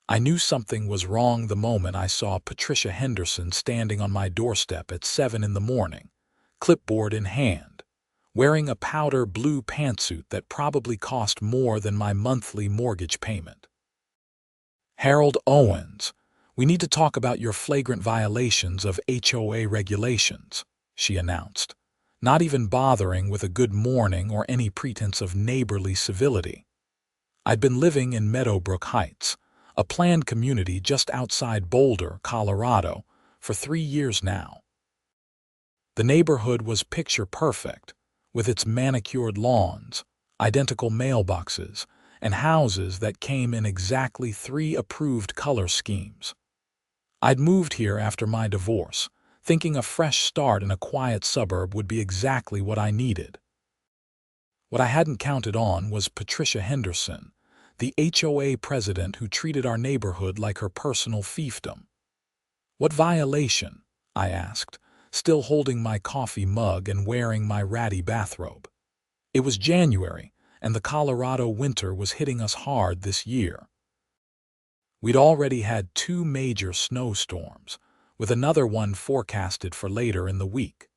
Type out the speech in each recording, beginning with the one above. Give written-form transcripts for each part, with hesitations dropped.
I knew something was wrong the moment I saw Patricia Henderson standing on my doorstep at 7 in the morning, clipboard in hand, wearing a powder blue pantsuit that probably cost more than my monthly mortgage payment. "Harold Owens, we need to talk about your flagrant violations of HOA regulations," she announced, not even bothering with a good morning or any pretense of neighborly civility. I'd been living in Meadowbrook Heights, a planned community just outside Boulder, Colorado, for 3 years now. The neighborhood was picture perfect, with its manicured lawns, identical mailboxes, and houses that came in exactly 3 approved color schemes. I'd moved here after my divorce, thinking a fresh start in a quiet suburb would be exactly what I needed. What I hadn't counted on was Patricia Henderson, the HOA president who treated our neighborhood like her personal fiefdom. "What violation?" I asked, still holding my coffee mug and wearing my ratty bathrobe. It was January, and the Colorado winter was hitting us hard this year. We'd already had 2 major snowstorms, with another one forecasted for later in the week.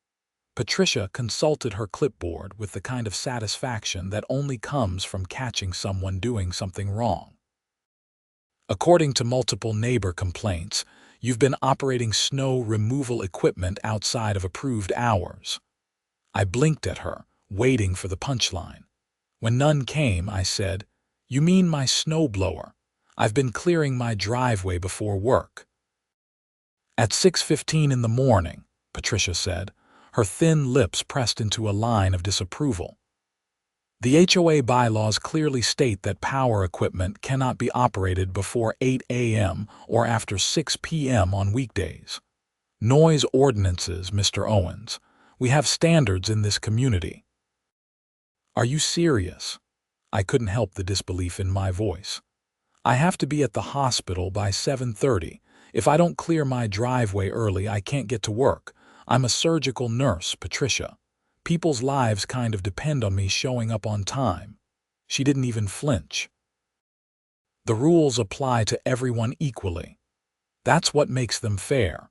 Patricia consulted her clipboard with the kind of satisfaction that only comes from catching someone doing something wrong. "According to multiple neighbor complaints, you've been operating snow removal equipment outside of approved hours." I blinked at her, waiting for the punchline. When none came, I said, "You mean my snowblower? I've been clearing my driveway before work." "At 6:15 in the morning," Patricia said, her thin lips pressed into a line of disapproval. "The HOA bylaws clearly state that power equipment cannot be operated before 8 a.m. or after 6 p.m. on weekdays. Noise ordinances, Mr. Owens. We have standards in this community." "Are you serious?" I couldn't help the disbelief in my voice. "I have to be at the hospital by 7:30. If I don't clear my driveway early, I can't get to work. I'm a surgical nurse, Patricia. People's lives kind of depend on me showing up on time." She didn't even flinch. "The rules apply to everyone equally. That's what makes them fair.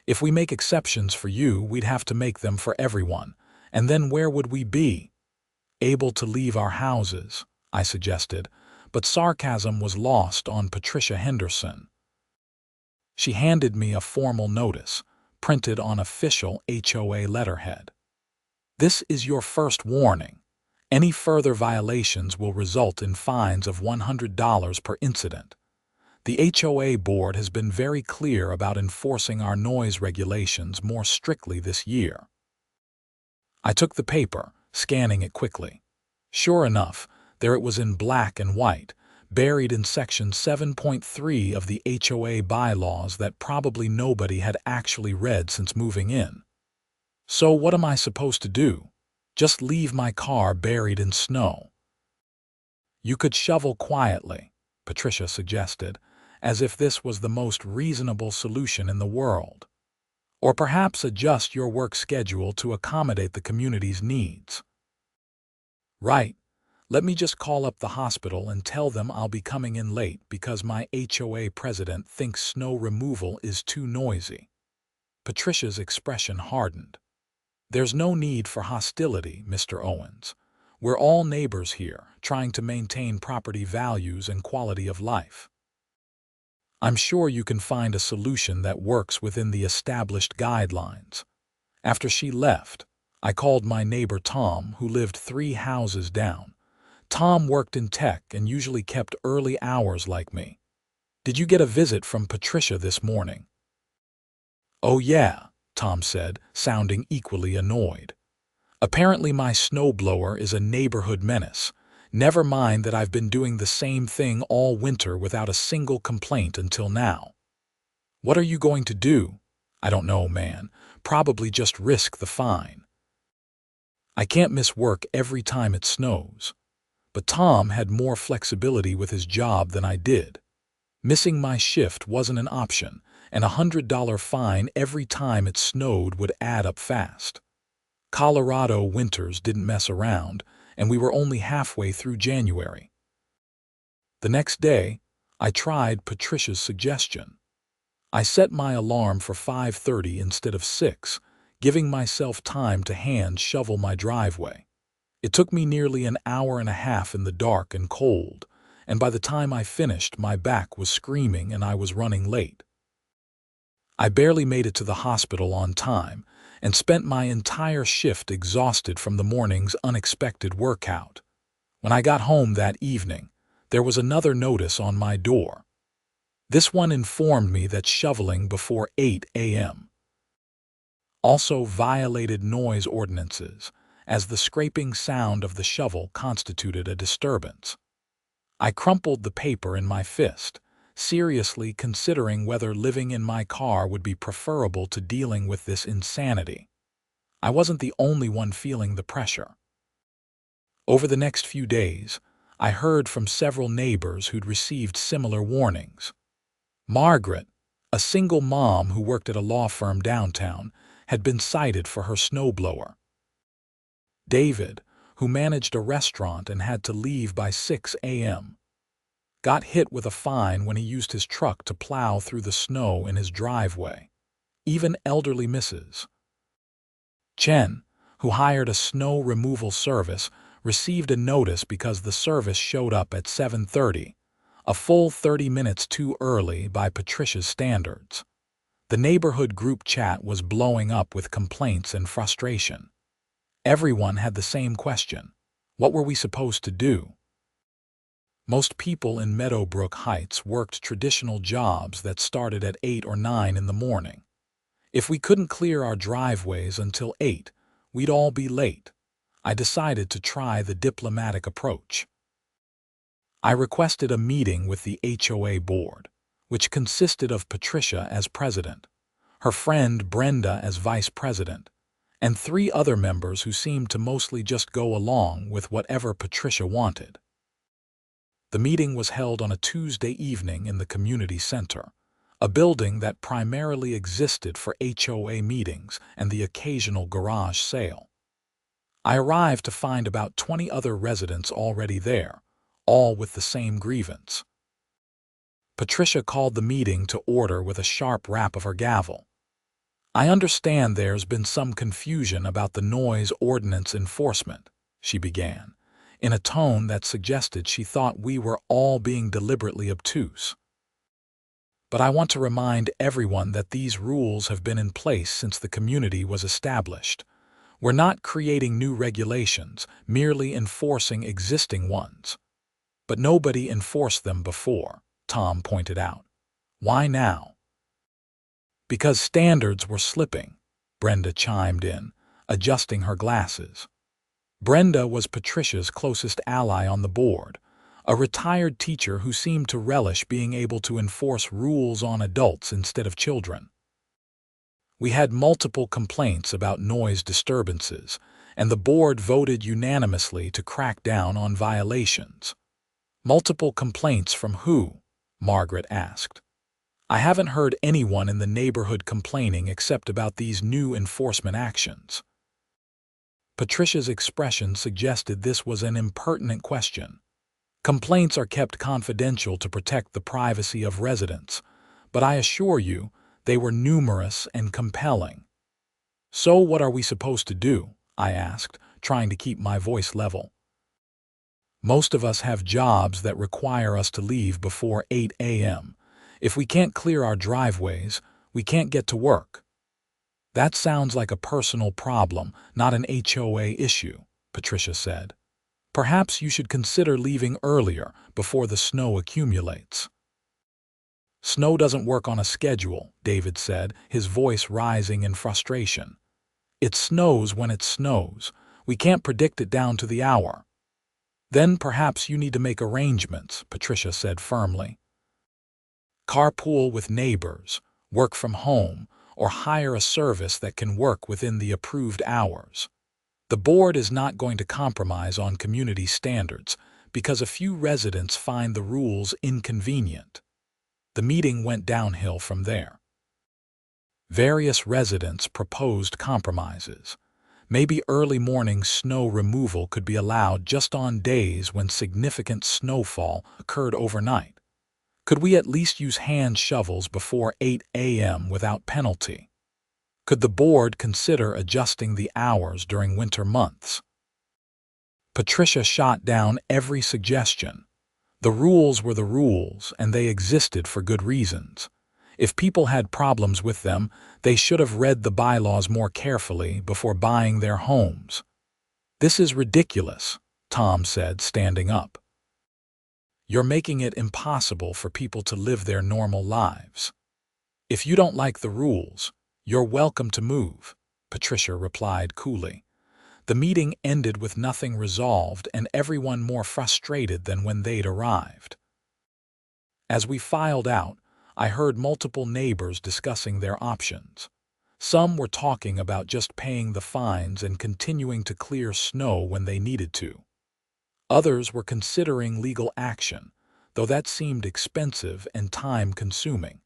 If we make exceptions for you, we'd have to make them for everyone. And then where would we be?" "Able to leave our houses," I suggested, but sarcasm was lost on Patricia Henderson. She handed me a formal notice, printed on official HOA letterhead. "This is your first warning. Any further violations will result in fines of $100 per incident. The HOA board has been very clear about enforcing our noise regulations more strictly this year." I took the paper, scanning it quickly. Sure enough, there it was in black and white, buried in Section 7.3 of the HOA bylaws that probably nobody had actually read since moving in. "So what am I supposed to do? Just leave my car buried in snow?" "You could shovel quietly," Patricia suggested, as if this was the most reasonable solution in the world. "Or perhaps adjust your work schedule to accommodate the community's needs." "Right. Let me just call up the hospital and tell them I'll be coming in late because my HOA president thinks snow removal is too noisy." Patricia's expression hardened. "There's no need for hostility, Mr. Owens. We're all neighbors here, trying to maintain property values and quality of life. I'm sure you can find a solution that works within the established guidelines." After she left, I called my neighbor Tom, who lived 3 houses down. Tom worked in tech and usually kept early hours like me. "Did you get a visit from Patricia this morning?" "Oh yeah," Tom said, sounding equally annoyed. "Apparently my snowblower is a neighborhood menace. Never mind that I've been doing the same thing all winter without a single complaint until now." "What are you going to do?" "I don't know, man. Probably just risk the fine. I can't miss work every time it snows." But Tom had more flexibility with his job than I did. Missing my shift wasn't an option, and a $100 fine every time it snowed would add up fast. Colorado winters didn't mess around, and we were only halfway through January. The next day, I tried Patricia's suggestion. I set my alarm for 5:30 instead of 6, giving myself time to hand shovel my driveway. It took me nearly an hour and a half in the dark and cold, and by the time I finished, my back was screaming and I was running late. I barely made it to the hospital on time and spent my entire shift exhausted from the morning's unexpected workout. When I got home that evening, there was another notice on my door. This one informed me that shoveling before 8 a.m. also violated noise ordinances, as the scraping sound of the shovel constituted a disturbance. I crumpled the paper in my fist, seriously considering whether living in my car would be preferable to dealing with this insanity. I wasn't the only one feeling the pressure. Over the next few days, I heard from several neighbors who'd received similar warnings. Margaret, a single mom who worked at a law firm downtown, had been cited for her snowblower. David, who managed a restaurant and had to leave by 6 a.m., got hit with a fine when he used his truck to plow through the snow in his driveway. Even elderly Mrs. Chen, who hired a snow removal service, received a notice because the service showed up at 7:30, a full 30 minutes too early by Patricia's standards. The neighborhood group chat was blowing up with complaints and frustration. Everyone had the same question: what were we supposed to do? Most people in Meadowbrook Heights worked traditional jobs that started at 8 or 9 in the morning. If we couldn't clear our driveways until 8, we'd all be late. I decided to try the diplomatic approach. I requested a meeting with the HOA board, which consisted of Patricia as president, her friend Brenda as vice president, and 3 other members who seemed to mostly just go along with whatever Patricia wanted. The meeting was held on a Tuesday evening in the community center, a building that primarily existed for HOA meetings and the occasional garage sale. I arrived to find about 20 other residents already there, all with the same grievance. Patricia called the meeting to order with a sharp rap of her gavel. "I understand there's been some confusion about the noise ordinance enforcement," she began, in a tone that suggested she thought we were all being deliberately obtuse. "But I want to remind everyone that these rules have been in place since the community was established. We're not creating new regulations, merely enforcing existing ones." "But nobody enforced them before," Tom pointed out. "Why now?" "Because standards were slipping," Brenda chimed in, adjusting her glasses. Brenda was Patricia's closest ally on the board, a retired teacher who seemed to relish being able to enforce rules on adults instead of children. "We had multiple complaints about noise disturbances, and the board voted unanimously to crack down on violations." "Multiple complaints from who?" Margaret asked. "I haven't heard anyone in the neighborhood complaining except about these new enforcement actions." Patricia's expression suggested this was an impertinent question. "Complaints are kept confidential to protect the privacy of residents, but I assure you, they were numerous and compelling." "So what are we supposed to do?" I asked, trying to keep my voice level. "Most of us have jobs that require us to leave before 8 a.m. If we can't clear our driveways, we can't get to work." "That sounds like a personal problem, not an HOA issue," Patricia said. "Perhaps you should consider leaving earlier before the snow accumulates." "Snow doesn't work on a schedule," David said, his voice rising in frustration. "It snows when it snows. We can't predict it down to the hour." "Then perhaps you need to make arrangements," Patricia said firmly. "Carpool with neighbors, work from home, or hire a service that can work within the approved hours. The board is not going to compromise on community standards because a few residents find the rules inconvenient." The meeting went downhill from there. Various residents proposed compromises. Maybe early morning snow removal could be allowed just on days when significant snowfall occurred overnight. Could we at least use hand shovels before 8 a.m. without penalty? Could the board consider adjusting the hours during winter months? Patricia shot down every suggestion. The rules were the rules, and they existed for good reasons. If people had problems with them, they should have read the bylaws more carefully before buying their homes. "This is ridiculous," Tom said, standing up. "You're making it impossible for people to live their normal lives. If you don't like the rules, you're welcome to move," Patricia replied coolly. The meeting ended with nothing resolved and everyone more frustrated than when they'd arrived. As we filed out, I heard multiple neighbors discussing their options. Some were talking about just paying the fines and continuing to clear snow when they needed to. Others were considering legal action, though that seemed expensive and time-consuming.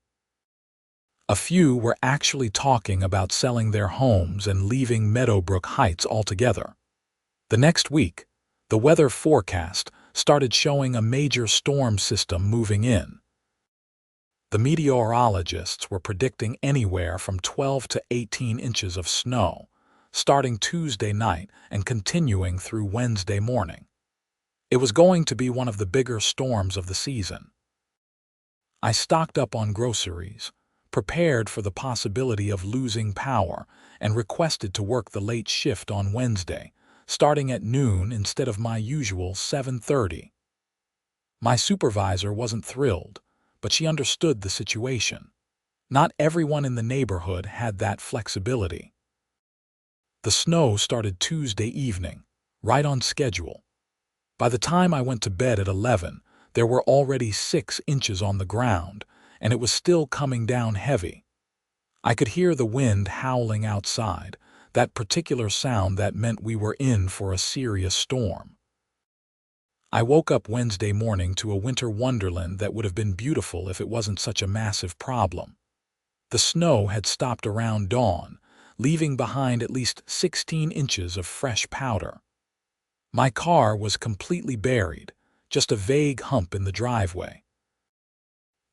A few were actually talking about selling their homes and leaving Meadowbrook Heights altogether. The next week, the weather forecast started showing a major storm system moving in. The meteorologists were predicting anywhere from 12 to 18 inches of snow, starting Tuesday night and continuing through Wednesday morning. It was going to be one of the bigger storms of the season. I stocked up on groceries, prepared for the possibility of losing power, and requested to work the late shift on Wednesday, starting at noon instead of my usual 7:30. My supervisor wasn't thrilled, but she understood the situation. Not everyone in the neighborhood had that flexibility. The snow started Tuesday evening, right on schedule. By the time I went to bed at 11, there were already 6 inches on the ground, and it was still coming down heavy. I could hear the wind howling outside, that particular sound that meant we were in for a serious storm. I woke up Wednesday morning to a winter wonderland that would have been beautiful if it wasn't such a massive problem. The snow had stopped around dawn, leaving behind at least 16 inches of fresh powder. My car was completely buried, just a vague hump in the driveway.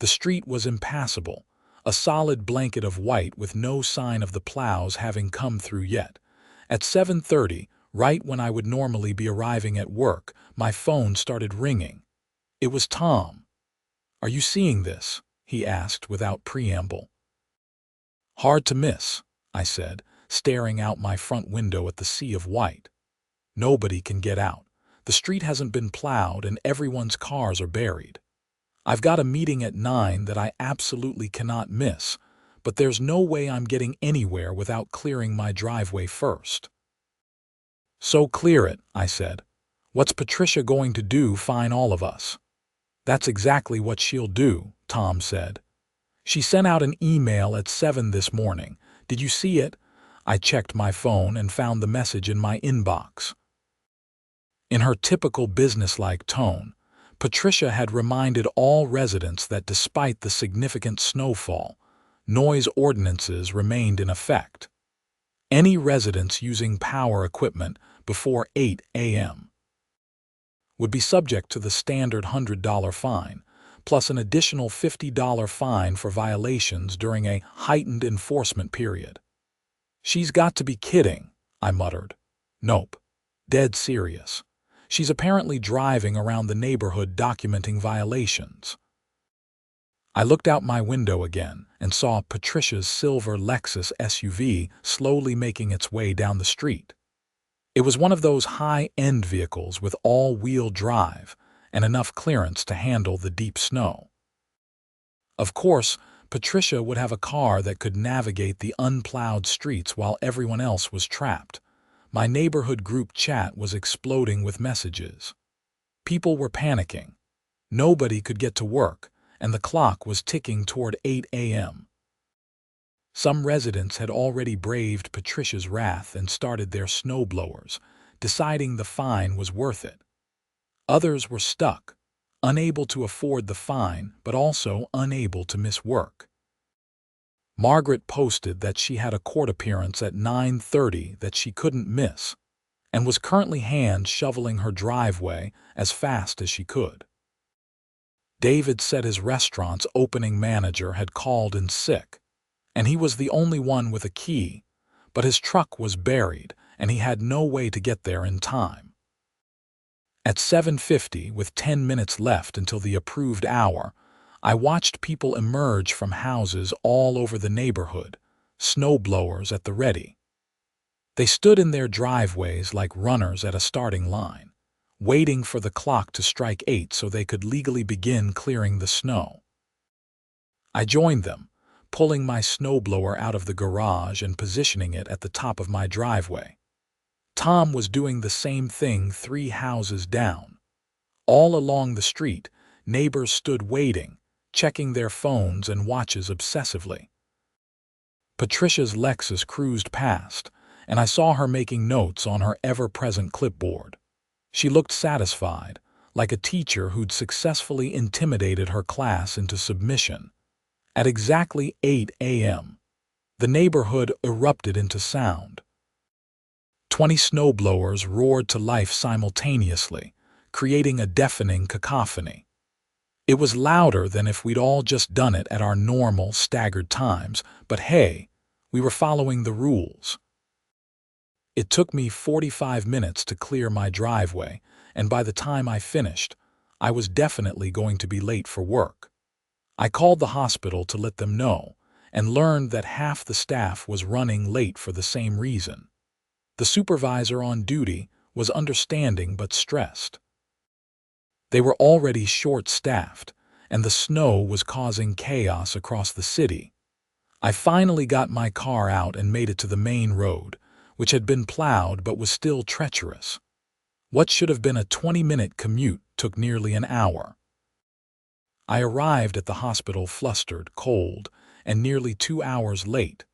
The street was impassable, a solid blanket of white with no sign of the plows having come through yet. At 7:30, right when I would normally be arriving at work, my phone started ringing. It was Tom. "Are you seeing this?" he asked without preamble. "Hard to miss," I said, staring out my front window at the sea of white. "Nobody can get out. The street hasn't been plowed and everyone's cars are buried. I've got a meeting at 9 that I absolutely cannot miss, but there's no way I'm getting anywhere without clearing my driveway first." "So clear it," I said. "What's Patricia going to do, fine all of us?" "That's exactly what she'll do," Tom said. "She sent out an email at 7 this morning. Did you see it?" I checked my phone and found the message in my inbox. In her typical businesslike tone, Patricia had reminded all residents that despite the significant snowfall, noise ordinances remained in effect. Any residents using power equipment before 8 a.m. would be subject to the standard $100 fine, plus an additional $50 fine for violations during a heightened enforcement period. "She's got to be kidding," I muttered. "Nope. Dead serious. She's apparently driving around the neighborhood documenting violations." I looked out my window again and saw Patricia's silver Lexus SUV slowly making its way down the street. It was one of those high-end vehicles with all-wheel drive and enough clearance to handle the deep snow. Of course, Patricia would have a car that could navigate the unplowed streets while everyone else was trapped. My neighborhood group chat was exploding with messages. People were panicking. Nobody could get to work, and the clock was ticking toward 8 a.m. Some residents had already braved Patricia's wrath and started their snowblowers, deciding the fine was worth it. Others were stuck, unable to afford the fine but also unable to miss work. Margaret posted that she had a court appearance at 9:30 that she couldn't miss, and was currently hand-shoveling her driveway as fast as she could. David said his restaurant's opening manager had called in sick, and he was the only one with a key, but his truck was buried and he had no way to get there in time. At 7:50, with 10 minutes left until the approved hour, I watched people emerge from houses all over the neighborhood, snowblowers at the ready. They stood in their driveways like runners at a starting line, waiting for the clock to strike 8 so they could legally begin clearing the snow. I joined them, pulling my snowblower out of the garage and positioning it at the top of my driveway. Tom was doing the same thing 3 houses down. All along the street, neighbors stood waiting, checking their phones and watches obsessively. Patricia's Lexus cruised past, and I saw her making notes on her ever-present clipboard. She looked satisfied, like a teacher who'd successfully intimidated her class into submission. At exactly 8 a.m., the neighborhood erupted into sound. 20 snowblowers roared to life simultaneously, creating a deafening cacophony. It was louder than if we'd all just done it at our normal, staggered times, but hey, we were following the rules. It took me 45 minutes to clear my driveway, and by the time I finished, I was definitely going to be late for work. I called the hospital to let them know, and learned that half the staff was running late for the same reason. The supervisor on duty was understanding but stressed. They were already short-staffed, and the snow was causing chaos across the city. I finally got my car out and made it to the main road, which had been plowed but was still treacherous. What should have been a 20-minute commute took nearly an hour. I arrived at the hospital flustered, cold, and nearly 2 hours late.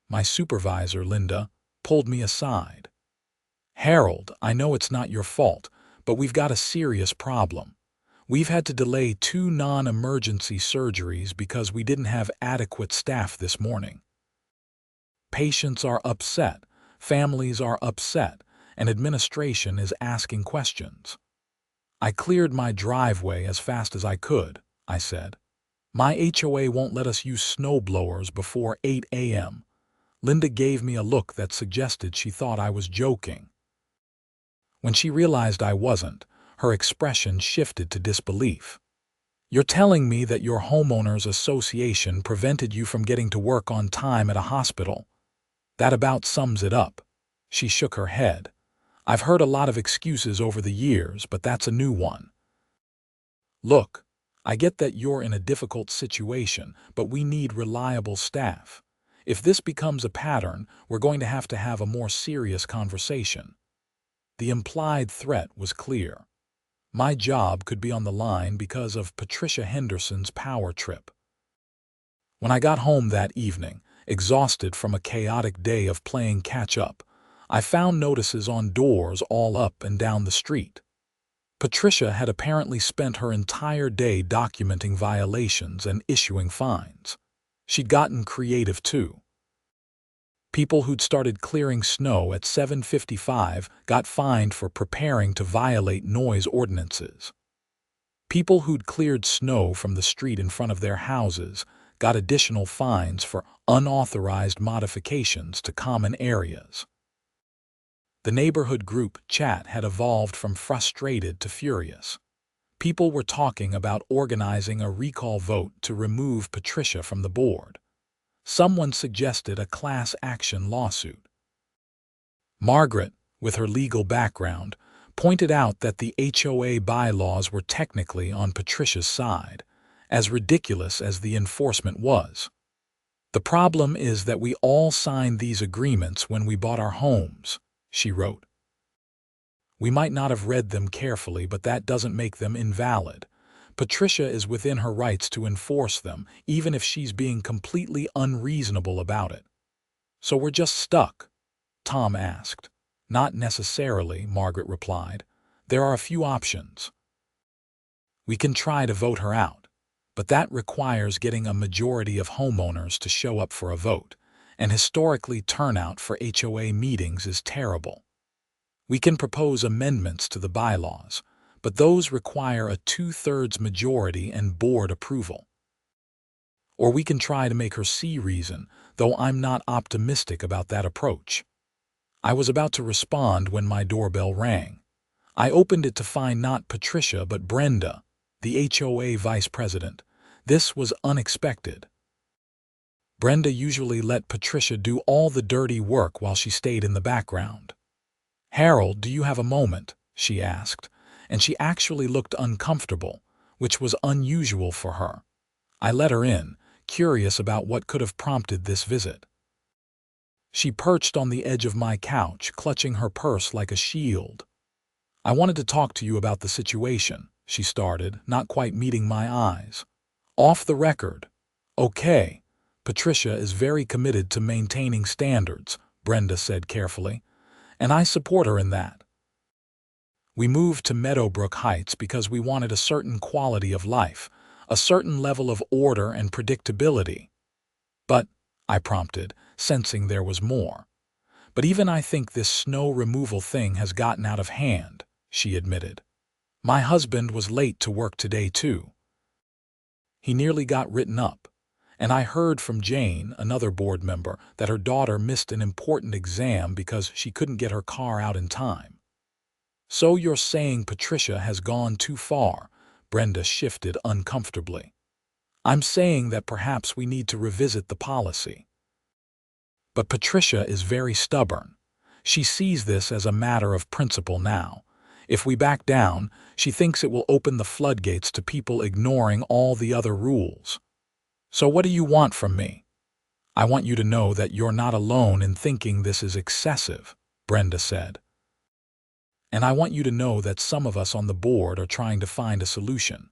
My supervisor, Linda, pulled me aside. "Harold, I know it's not your fault, but we've got a serious problem. We've had to delay 2 non-emergency surgeries because we didn't have adequate staff this morning. Patients are upset, families are upset, and administration is asking questions." I cleared my driveway as fast as I could, I said. "My HOA won't let us use snowblowers before 8 a.m. Linda gave me a look that suggested she thought I was joking. When she realized I wasn't, her expression shifted to disbelief. "You're telling me that your homeowners association prevented you from getting to work on time at a hospital? That about sums it up." She shook her head. "I've heard a lot of excuses over the years, but that's a new one. Look, I get that you're in a difficult situation, but we need reliable staff. If this becomes a pattern, we're going to have a more serious conversation." The implied threat was clear. My job could be on the line because of Patricia Henderson's power trip. When I got home that evening, exhausted from a chaotic day of playing catch-up, I found notices on doors all up and down the street. Patricia had apparently spent her entire day documenting violations and issuing fines. She'd gotten creative too. People who'd started clearing snow at 7:55 got fined for preparing to violate noise ordinances. People who'd cleared snow from the street in front of their houses got additional fines for unauthorized modifications to common areas. The neighborhood group chat had evolved from frustrated to furious. People were talking about organizing a recall vote to remove Patricia from the board. Someone suggested a class action lawsuit. Margaret, with her legal background, pointed out that the HOA bylaws were technically on Patricia's side, as ridiculous as the enforcement was. "The problem is that we all signed these agreements when we bought our homes," she wrote. "We might not have read them carefully, but that doesn't make them invalid. Patricia is within her rights to enforce them, even if she's being completely unreasonable about it." "So we're just stuck?" Tom asked. "Not necessarily," Margaret replied. "There are a few options. We can try to vote her out, but that requires getting a majority of homeowners to show up for a vote, and historically turnout for HOA meetings is terrible. We can propose amendments to the bylaws, but those require a 2/3 majority and board approval. Or we can try to make her see reason, though I'm not optimistic about that approach. I was about to respond when my doorbell rang. I opened it to find not Patricia but Brenda, the HOA vice president. This was unexpected. Brenda usually let Patricia do all the dirty work while she stayed in the background. "Harold, do you have a moment?" she asked, and she actually looked uncomfortable, which was unusual for her. I let her in, curious about what could have prompted this visit. She perched on the edge of my couch, clutching her purse like a shield. "I wanted to talk to you about the situation," she started, not quite meeting my eyes. "Off the record." "Okay." "Patricia is very committed to maintaining standards," Brenda said carefully, "and I support her in that. We moved to Meadowbrook Heights because we wanted a certain quality of life, a certain level of order and predictability." "But," I prompted, sensing there was more. "But even I think this snow removal thing has gotten out of hand," she admitted. "My husband was late to work today, too. He nearly got written up. And I heard from Jane, another board member, that her daughter missed an important exam because she couldn't get her car out in time." "So you're saying Patricia has gone too far?" Brenda shifted uncomfortably. "I'm saying that perhaps we need to revisit the policy." "But Patricia is very stubborn. She sees this as a matter of principle now. If we back down, she thinks it will open the floodgates to people ignoring all the other rules." "So what do you want from me?" "I want you to know that you're not alone in thinking this is excessive," Brenda said. "And I want you to know that some of us on the board are trying to find a solution.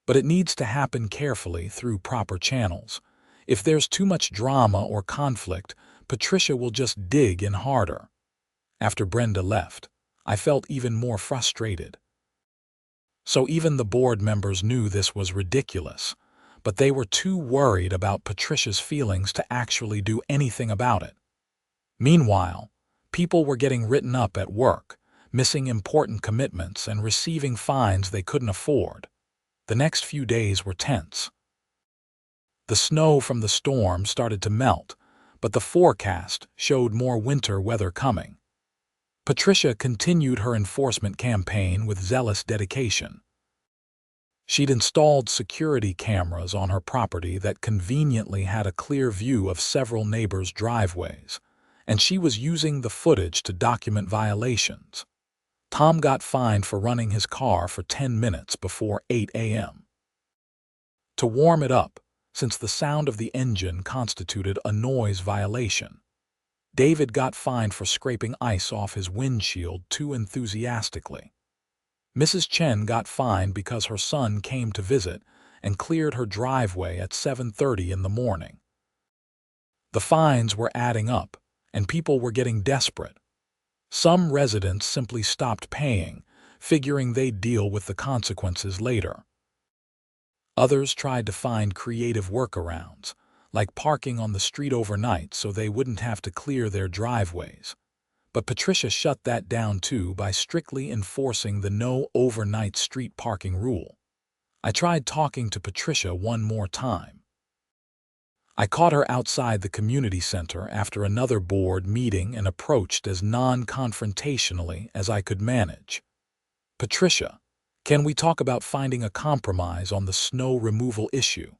But it needs to happen carefully through proper channels. If there's too much drama or conflict, Patricia will just dig in harder." After Brenda left, I felt even more frustrated. So even the board members knew this was ridiculous, but they were too worried about Patricia's feelings to actually do anything about it. Meanwhile, people were getting written up at work, missing important commitments and receiving fines they couldn't afford. The next few days were tense. The snow from the storm started to melt, but the forecast showed more winter weather coming. Patricia continued her enforcement campaign with zealous dedication. She'd installed security cameras on her property that conveniently had a clear view of several neighbors' driveways, and she was using the footage to document violations. Tom got fined for running his car for 10 minutes before 8 a.m. to warm it up, since the sound of the engine constituted a noise violation. David got fined for scraping ice off his windshield too enthusiastically. Mrs. Chen got fined because her son came to visit and cleared her driveway at 7:30 in the morning. The fines were adding up, and people were getting desperate. Some residents simply stopped paying, figuring they'd deal with the consequences later. Others tried to find creative workarounds, like parking on the street overnight so they wouldn't have to clear their driveways. But Patricia shut that down too by strictly enforcing the no overnight street parking rule. I tried talking to Patricia one more time. I caught her outside the community center after another board meeting and approached as non-confrontationally as I could manage. "Patricia, can we talk about finding a compromise on the snow removal issue?"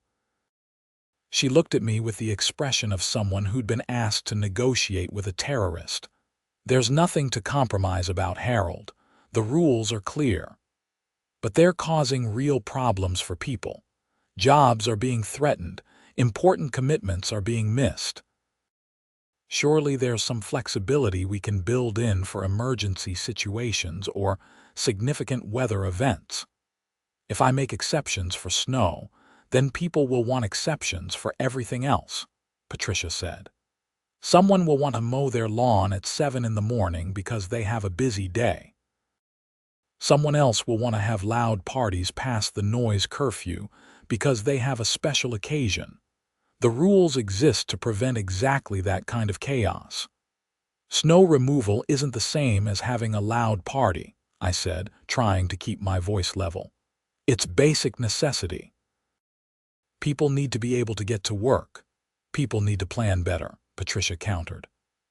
She looked at me with the expression of someone who'd been asked to negotiate with a terrorist. "There's nothing to compromise about, Harold. The rules are clear. But they're causing real problems for people. Jobs are being threatened. Important commitments are being missed. Surely there's some flexibility we can build in for emergency situations or significant weather events. If I make exceptions for snow, then people will want exceptions for everything else," Patricia said. "Someone will want to mow their lawn at 7 in the morning because they have a busy day. Someone else will want to have loud parties past the noise curfew because they have a special occasion. The rules exist to prevent exactly that kind of chaos. Snow removal isn't the same as having a loud party," I said, trying to keep my voice level. It's basic necessity. People need to be able to get to work. People need to plan better, Patricia countered.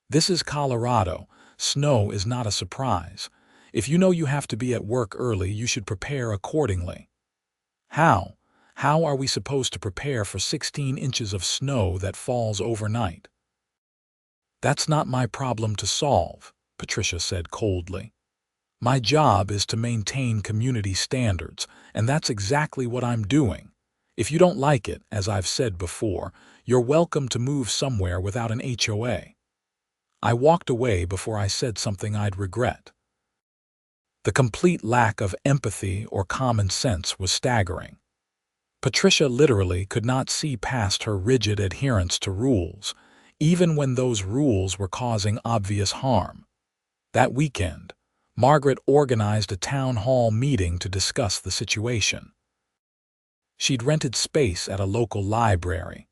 This is Colorado. Snow is not a surprise. If you know you have to be at work early, you should prepare accordingly. How? How are we supposed to prepare for 16 inches of snow that falls overnight? That's not my problem to solve, Patricia said coldly. My job is to maintain community standards, and that's exactly what I'm doing. If you don't like it, as I've said before, you're welcome to move somewhere without an HOA. I walked away before I said something I'd regret. The complete lack of empathy or common sense was staggering. Patricia literally could not see past her rigid adherence to rules, even when those rules were causing obvious harm. That weekend, Margaret organized a town hall meeting to discuss the situation. She'd rented space at a local library,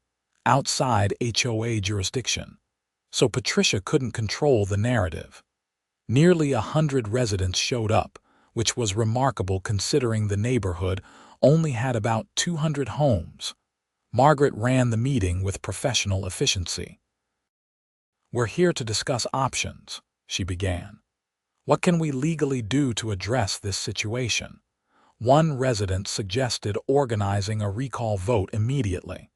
outside HOA jurisdiction, so Patricia couldn't control the narrative. Nearly 100 residents showed up, which was remarkable considering the neighborhood only had about 200 homes. Margaret ran the meeting with professional efficiency. "We're here to discuss options," she began. "What can we legally do to address this situation?" One resident suggested organizing a recall vote immediately.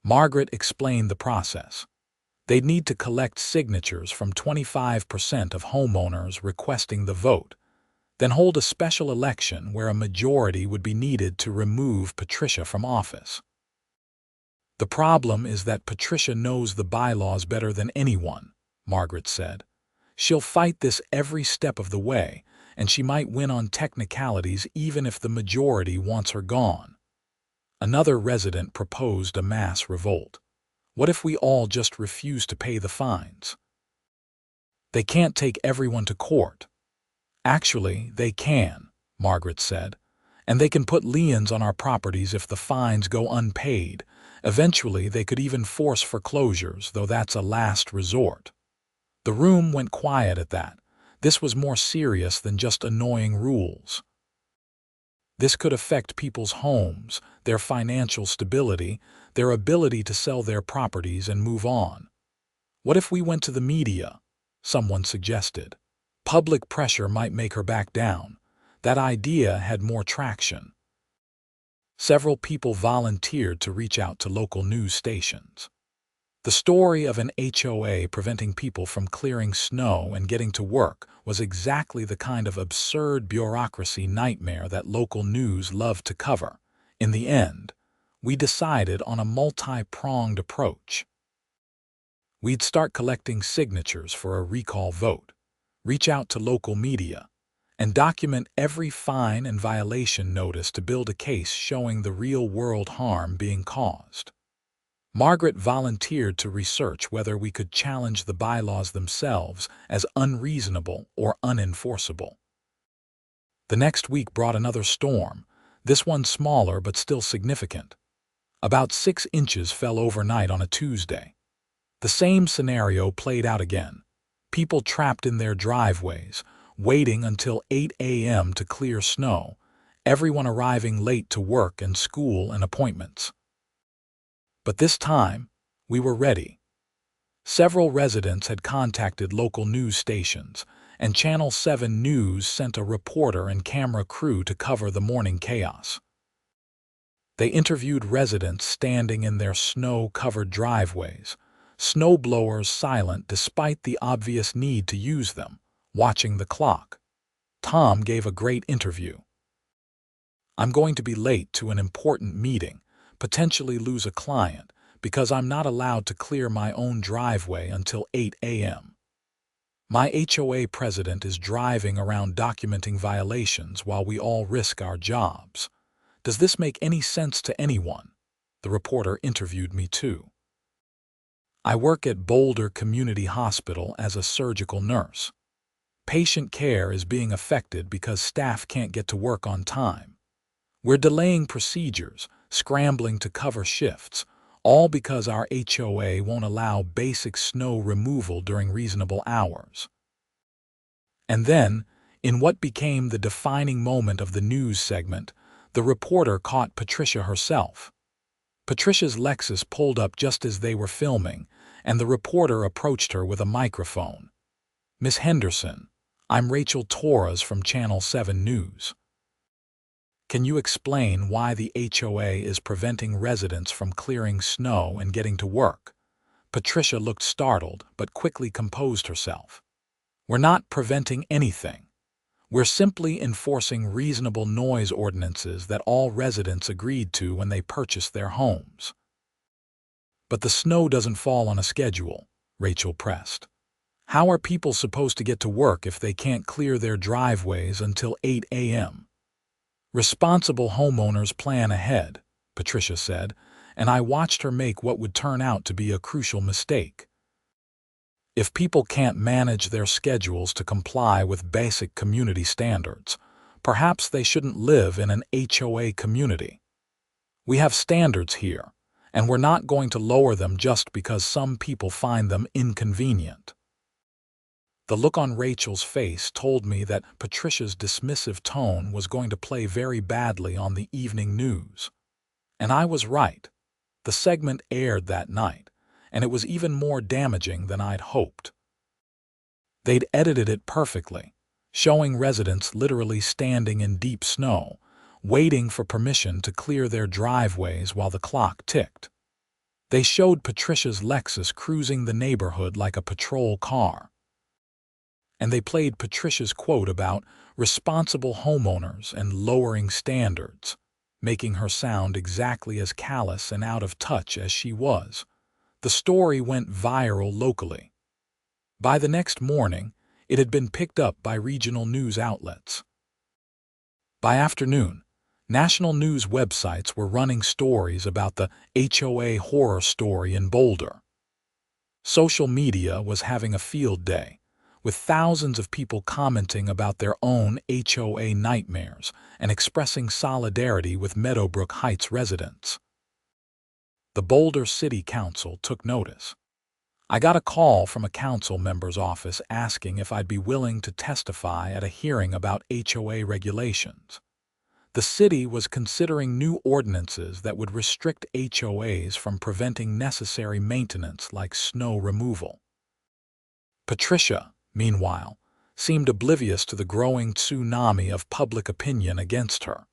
Margaret explained the process. They'd need to collect signatures from 25% of homeowners requesting the vote, then hold a special election where a majority would be needed to remove Patricia from office. "The problem is that Patricia knows the bylaws better than anyone," Margaret said. "She'll fight this every step of the way, and she might win on technicalities even if the majority wants her gone." Another resident proposed a mass revolt. "What if we all just refuse to pay the fines?" "They can't take everyone to court." "Actually, they can," Margaret said. "And they can put liens on our properties if the fines go unpaid. Eventually, they could even force foreclosures, though that's a last resort." The room went quiet at that. This was more serious than just annoying rules. This could affect people's homes, their financial stability, their ability to sell their properties and move on. "What if we went to the media?" someone suggested. Public pressure might make her back down. That idea had more traction. Several people volunteered to reach out to local news stations. The story of an HOA preventing people from clearing snow and getting to work was exactly the kind of absurd bureaucracy nightmare that local news loved to cover. In the end, we decided on a multi-pronged approach. We'd start collecting signatures for a recall vote, reach out to local media, and document every fine and violation notice to build a case showing the real-world harm being caused. Margaret volunteered to research whether we could challenge the bylaws themselves as unreasonable or unenforceable. The next week brought another storm, this one smaller but still significant. About 6 inches fell overnight on a Tuesday. The same scenario played out again. People trapped in their driveways, waiting until 8 a.m. to clear snow, everyone arriving late to work and school and appointments. But this time, we were ready. Several residents had contacted local news stations, and Channel 7 News sent a reporter and camera crew to cover the morning chaos. They interviewed residents standing in their snow-covered driveways, snowblowers silent despite the obvious need to use them, watching the clock. Tom gave a great interview. "I'm going to be late to an important meeting, potentially lose a client, because I'm not allowed to clear my own driveway until 8 a.m. My HOA president is driving around documenting violations while we all risk our jobs. Does this make any sense to anyone?" The reporter interviewed me too. "I work at Boulder Community Hospital as a surgical nurse. Patient care is being affected because staff can't get to work on time. We're delaying procedures, scrambling to cover shifts, all because our HOA won't allow basic snow removal during reasonable hours." And then, In what became the defining moment of the news segment, the reporter caught Patricia herself. Patricia's Lexus pulled up just as they were filming, and the reporter approached her with a microphone. "Miss Henderson, I'm Rachel Torres from Channel 7 News. Can you explain why the HOA is preventing residents from clearing snow and getting to work?" Patricia looked startled, but quickly composed herself. "We're not preventing anything. We're simply enforcing reasonable noise ordinances that all residents agreed to when they purchased their homes." "But the snow doesn't fall on a schedule," Rachel pressed. "How are people supposed to get to work if they can't clear their driveways until 8 a.m.? "Responsible homeowners plan ahead," Patricia said, and I watched her make what would turn out to be a crucial mistake. If people can't manage their schedules to comply with basic community standards, perhaps they shouldn't live in an HOA community. We have standards here, and we're not going to lower them just because some people find them inconvenient." The look on Rachel's face told me that Patricia's dismissive tone was going to play very badly on the evening news. And I was right. The segment aired that night, and it was even more damaging than I'd hoped. They'd edited it perfectly, showing residents literally standing in deep snow, waiting for permission to clear their driveways while the clock ticked. They showed Patricia's Lexus cruising the neighborhood like a patrol car. And they played Patricia's quote about responsible homeowners and lowering standards, making her sound exactly as callous and out of touch as she was. The story went viral locally. By the next morning, it had been picked up by regional news outlets. By afternoon, national news websites were running stories about the HOA horror story in Boulder. Social media was having a field day, with thousands of people commenting about their own HOA nightmares and expressing solidarity with Meadowbrook Heights residents. The Boulder City Council took notice. I got a call from a council member's office asking if I'd be willing to testify at a hearing about HOA regulations. The city was considering new ordinances that would restrict HOAs from preventing necessary maintenance like snow removal. Patricia, meanwhile, seemed oblivious to the growing tsunami of public opinion against her.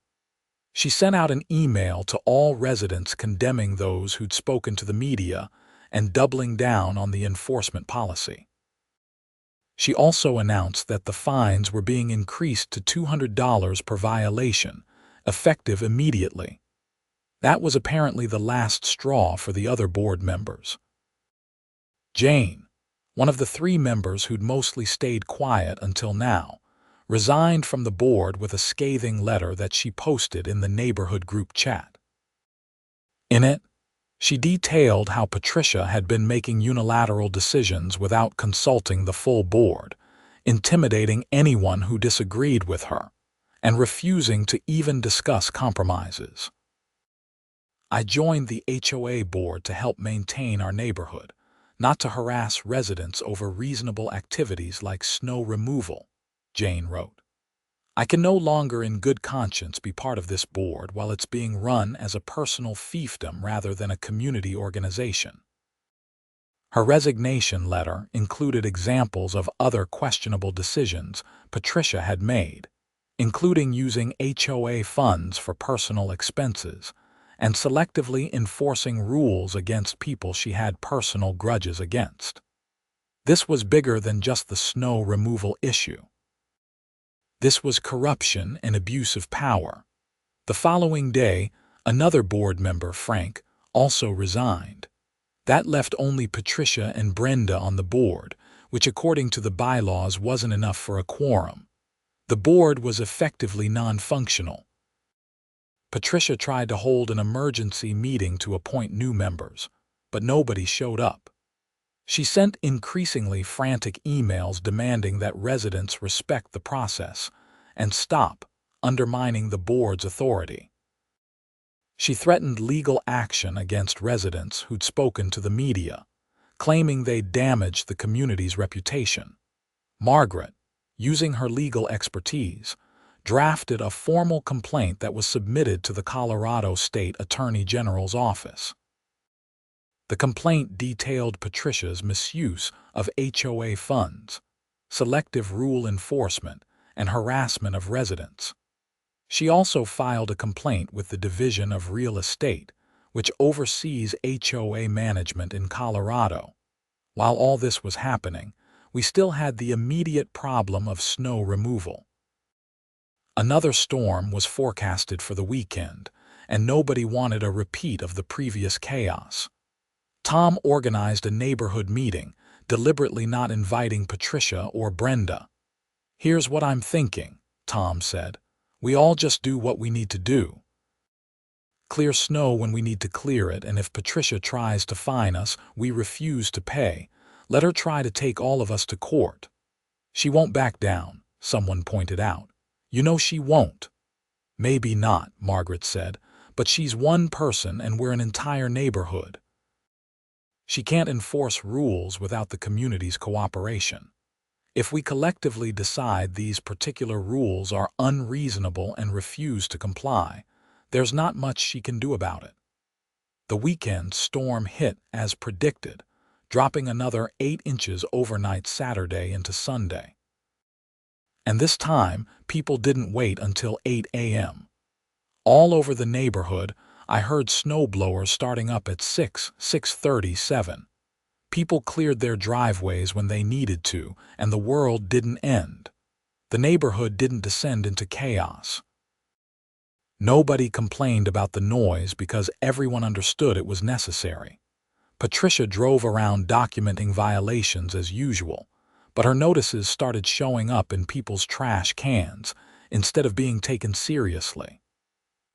She sent out an email to all residents condemning those who'd spoken to the media and doubling down on the enforcement policy. She also announced that the fines were being increased to $200 per violation, effective immediately. That was apparently the last straw for the other board members. Jane, one of the 3 members who'd mostly stayed quiet until now, resigned from the board with a scathing letter that she posted in the neighborhood group chat. In it, she detailed how Patricia had been making unilateral decisions without consulting the full board, intimidating anyone who disagreed with her, and refusing to even discuss compromises. "I joined the HOA board to help maintain our neighborhood, not to harass residents over reasonable activities like snow removal," Jane wrote. "I can no longer in good conscience be part of this board while it's being run as a personal fiefdom rather than a community organization." Her resignation letter included examples of other questionable decisions Patricia had made, including using HOA funds for personal expenses and selectively enforcing rules against people she had personal grudges against. This was bigger than just the snow removal issue. This was corruption and abuse of power. The following day, another board member, Frank, also resigned. That left only Patricia and Brenda on the board, which according to the bylaws wasn't enough for a quorum. The board was effectively non-functional. Patricia tried to hold an emergency meeting to appoint new members, but nobody showed up. She sent increasingly frantic emails demanding that residents respect the process and stop undermining the board's authority. She threatened legal action against residents who'd spoken to the media, claiming they'd damaged the community's reputation. "Margaret, using her legal expertise, drafted a formal complaint that was submitted to the Colorado State Attorney General's office. The complaint detailed Patricia's misuse of HOA funds, selective rule enforcement, and harassment of residents. She also filed a complaint with the Division of Real Estate, which oversees HOA management in Colorado. While all this was happening, we still had the immediate problem of snow removal. Another storm was forecasted for the weekend, and nobody wanted a repeat of the previous chaos. Tom organized a neighborhood meeting, deliberately not inviting Patricia or Brenda. "Here's what I'm thinking," Tom said. "We all just do what we need to do. Clear snow when we need to clear it, and if Patricia tries to fine us, we refuse to pay. Let her try to take all of us to court." "She won't back down," someone pointed out. "You know she won't." "Maybe not," Margaret said, "but she's one person and we're an entire neighborhood. She can't enforce rules without the community's cooperation. If we collectively decide these particular rules are unreasonable and refuse to comply, there's not much she can do about it." The weekend storm hit as predicted, dropping another 8 inches overnight Saturday into Sunday. And this time, people didn't wait until 8 a.m. All over the neighborhood, I heard snowblowers starting up at 6:37. People cleared their driveways when they needed to, and the world didn't end. The neighborhood didn't descend into chaos. Nobody complained about the noise because everyone understood it was necessary. Patricia drove around documenting violations as usual, but her notices started showing up in people's trash cans instead of being taken seriously.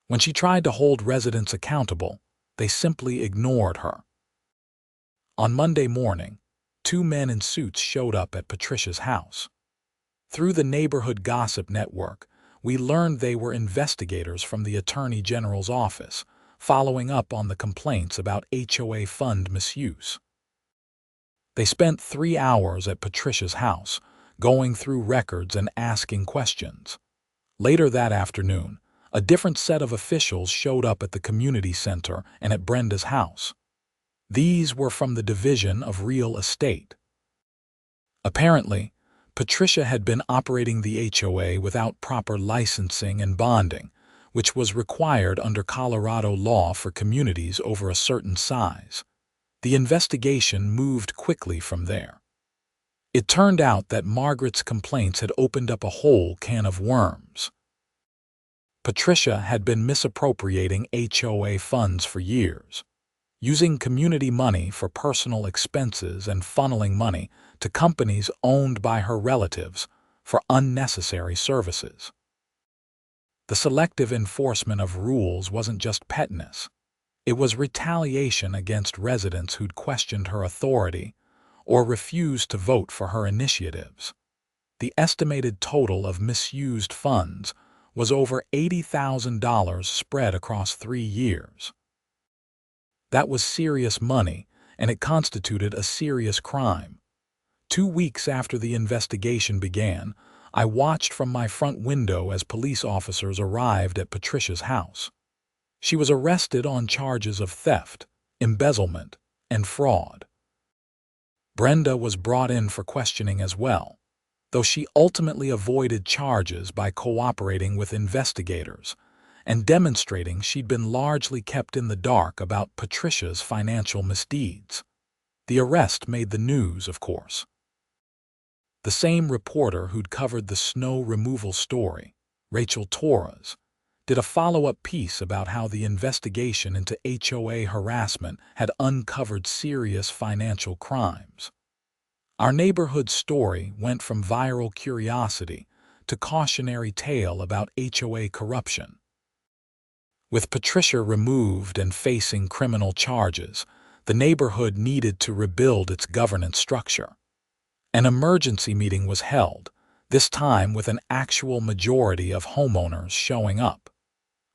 When she tried to hold residents accountable, they simply ignored her. On Monday morning, 2 men in suits showed up at Patricia's house. Through the neighborhood gossip network, we learned they were investigators from the Attorney General's office, following up on the complaints about HOA fund misuse. They spent 3 hours at Patricia's house, going through records and asking questions. Later that afternoon, a different set of officials showed up at the community center and at Brenda's house. These were from the Division of Real Estate. Apparently, Patricia had been operating the HOA without proper licensing and bonding, which was required under Colorado law for communities over a certain size. The investigation moved quickly from there. It turned out that Margaret's complaints had opened up a whole can of worms. Patricia had been misappropriating HOA funds for years, using community money for personal expenses and funneling money to companies owned by her relatives for unnecessary services. The selective enforcement of rules wasn't just pettiness. It was retaliation against residents who'd questioned her authority or refused to vote for her initiatives. The estimated total of misused funds was over $80,000 spread across 3 years. That was serious money, and it constituted a serious crime. 2 weeks after the investigation began, I watched from my front window as police officers arrived at Patricia's house. She was arrested on charges of theft, embezzlement, and fraud. Brenda was brought in for questioning as well, though she ultimately avoided charges by cooperating with investigators and demonstrating she'd been largely kept in the dark about Patricia's financial misdeeds. The arrest made the news, of course. The same reporter who'd covered the snow removal story, Rachel Torres, did a follow-up piece about how the investigation into HOA harassment had uncovered serious financial crimes. Our neighborhood story went from viral curiosity to cautionary tale about HOA corruption. With Patricia removed and facing criminal charges, the neighborhood needed to rebuild its governance structure. An emergency meeting was held, this time with an actual majority of homeowners showing up.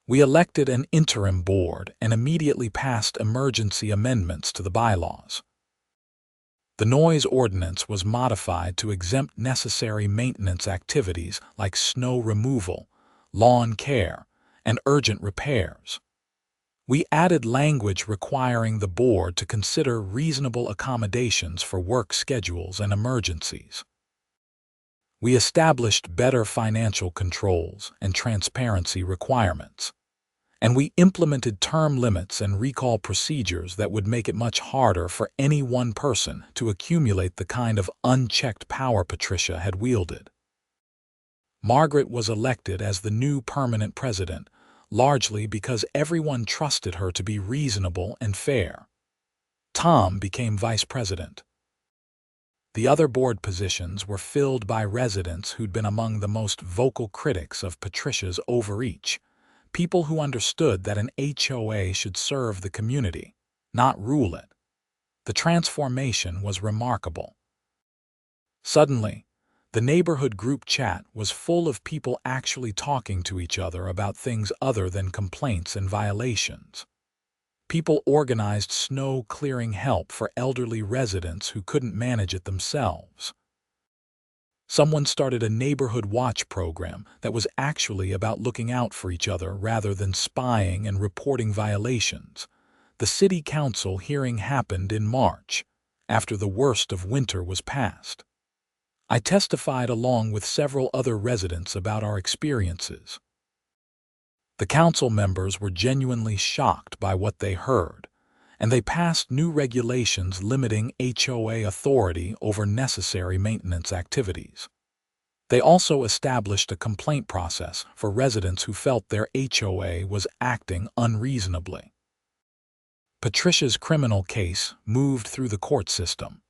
We elected an interim board and immediately passed emergency amendments to the bylaws. The noise ordinance was modified to exempt necessary maintenance activities like snow removal, lawn care, and urgent repairs. We added language requiring the board to consider reasonable accommodations for work schedules and emergencies. We established better financial controls and transparency requirements. And we implemented term limits and recall procedures that would make it much harder for any one person to accumulate the kind of unchecked power Patricia had wielded. Margaret was elected as the new permanent president, largely because everyone trusted her to be reasonable and fair. Tom became vice president. The other board positions were filled by residents who'd been among the most vocal critics of Patricia's overreach. People who understood that an HOA should serve the community, not rule it. The transformation was remarkable. Suddenly, the neighborhood group chat was full of people actually talking to each other about things other than complaints and violations. People organized snow clearing help for elderly residents who couldn't manage it themselves. Someone started a neighborhood watch program that was actually about looking out for each other rather than spying and reporting violations. The city council hearing happened in March, after the worst of winter was past. I testified along with several other residents about our experiences. The council members were genuinely shocked by what they heard, and they passed new regulations limiting HOA authority over necessary maintenance activities. They also established a complaint process for residents who felt their HOA was acting unreasonably. Patricia's criminal case moved through the court system.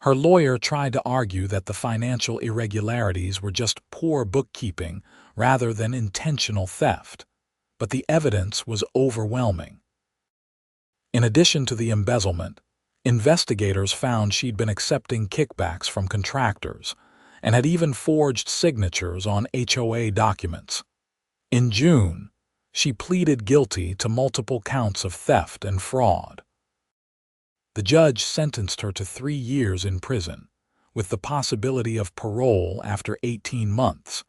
Her lawyer tried to argue that the financial irregularities were just poor bookkeeping rather than intentional theft, but the evidence was overwhelming. In addition to the embezzlement, investigators found she'd been accepting kickbacks from contractors and had even forged signatures on HOA documents. In June, she pleaded guilty to multiple counts of theft and fraud. The judge sentenced her to 3 years in prison, with the possibility of parole after 18 months,